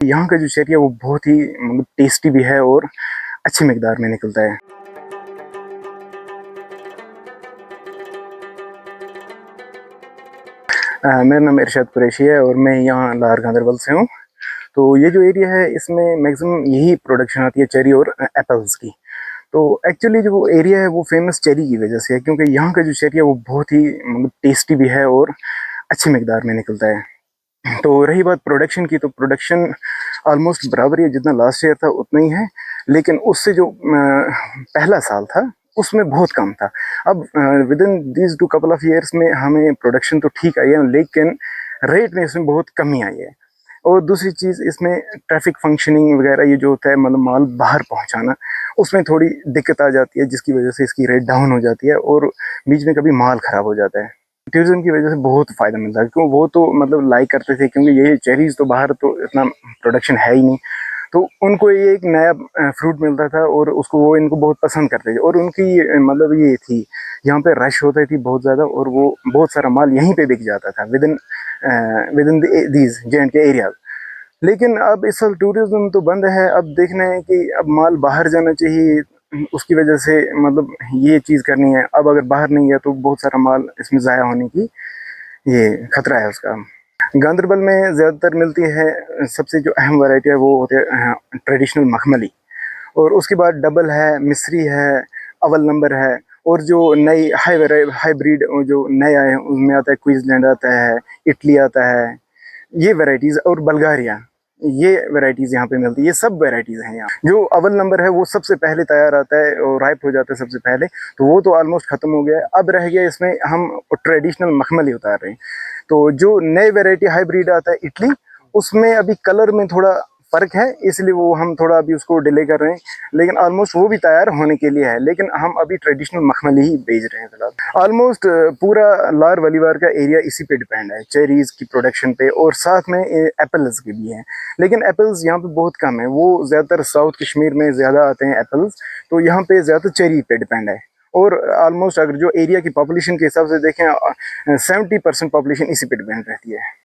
यहाँ का जो चेरी है वो बहुत ही मतलब टेस्टी भी है और अच्छी मिकदार में निकलता है। मेरा नाम इरशाद कुरैशी है और मैं यहाँ लाहौर गांधरबल से हूँ। तो ये जो एरिया है इसमें मैक्सिमम यही प्रोडक्शन आती है चेरी और एप्पल्स की। तो एक्चुअली जो वो एरिया है वो फेमस चेरी की वजह से है, क्योंकि यहाँ का जो चेरी है वो बहुत ही मतलब टेस्टी भी है और अच्छी मिकदार में निकलता है। तो रही बात प्रोडक्शन की, तो प्रोडक्शन ऑलमोस्ट बराबर ही है, जितना लास्ट ईयर था उतना ही है। लेकिन उससे जो पहला साल था उसमें बहुत कम था। अब with in these two couple of years में हमें प्रोडक्शन तो ठीक आई है, लेकिन रेट में इसमें बहुत कमी आई है। और दूसरी चीज़ इसमें ट्रैफिक फंक्शनिंग वगैरह ये जो होता है, मतलब माल बाहर पहुंचाना, उसमें थोड़ी दिक्कत आ जाती है, जिसकी वजह से इसकी रेट डाउन हो जाती है और बीच में कभी माल ख़राब हो जाता है। टूरिज्म की वजह से बहुत फ़ायदा मिलता है, क्यों वो तो मतलब लाइक करते थे, क्योंकि ये चेरीज़ तो बाहर तो इतना प्रोडक्शन है ही नहीं। तो उनको ये एक नया फ्रूट मिलता था और उसको वो इनको बहुत पसंद करते थे। और उनकी मतलब ये थी, यहाँ पे रश होती थी बहुत ज़्यादा और वो बहुत सारा माल यहीं पे बिक जाता था with in these J&K areas. लेकिन अब इस साल टूरिज्म तो बंद है। अब देखना है कि अब माल बाहर जाना चाहिए, उसकी वजह से मतलब ये चीज़ करनी है। अब अगर बाहर नहीं गया तो बहुत सारा माल इसमें ज़ाया होने की ये खतरा है उसका। गांदरबल में ज़्यादातर मिलती है, सबसे जो अहम वैरायटी है वो होती है ट्रेडिशनल मखमली, और उसके बाद डबल है, मिस्री है, अव्वल नंबर है। और जो नई हाइब्रिड जो नए आए हैं उनमें आता है क्वींसलैंड आता है, इटली आता है, ये वैरायटीज़, और बल्गारिया, ये वैरायटीज़ यहाँ पे मिलती है। ये सब वैरायटीज़ हैं यहाँ। जो अव्वल नंबर है वो सबसे पहले तैयार आता है और राइप हो जाता है सबसे पहले, तो वो तो ऑलमोस्ट ख़त्म हो गया है। अब रह गया इसमें हम ट्रेडिशनल मखमली उतार रहे हैं। तो जो नए वैरायटी हाइब्रिड आता है इटली, उसमें अभी कलर में थोड़ा फ़र्क है, इसलिए वो हम थोड़ा अभी उसको डिले कर रहे हैं। लेकिन ऑलमोस्ट वो भी तैयार होने के लिए है, लेकिन हम अभी ट्रेडिशनल मखमली ही बेच रहे हैं फिलहाल। ऑलमोस्ट पूरा लार वलीवार का एरिया इसी पे डिपेंड है, चेरीज़ की प्रोडक्शन पे, और साथ में एप्पल्स के भी हैं। लेकिन एप्पल्स यहाँ पे बहुत कम है, वो ज़्यादातर साउथ कश्मीर में ज़्यादा आते हैं एप्पल्स। तो यहाँ पे ज़्यादातर चेरी पे डिपेंड है। और ऑलमोस्ट अगर जो एरिया की पॉपुलेशन के हिसाब से देखें 70% पॉपुलेशन इसी पे डिपेंड रहती है।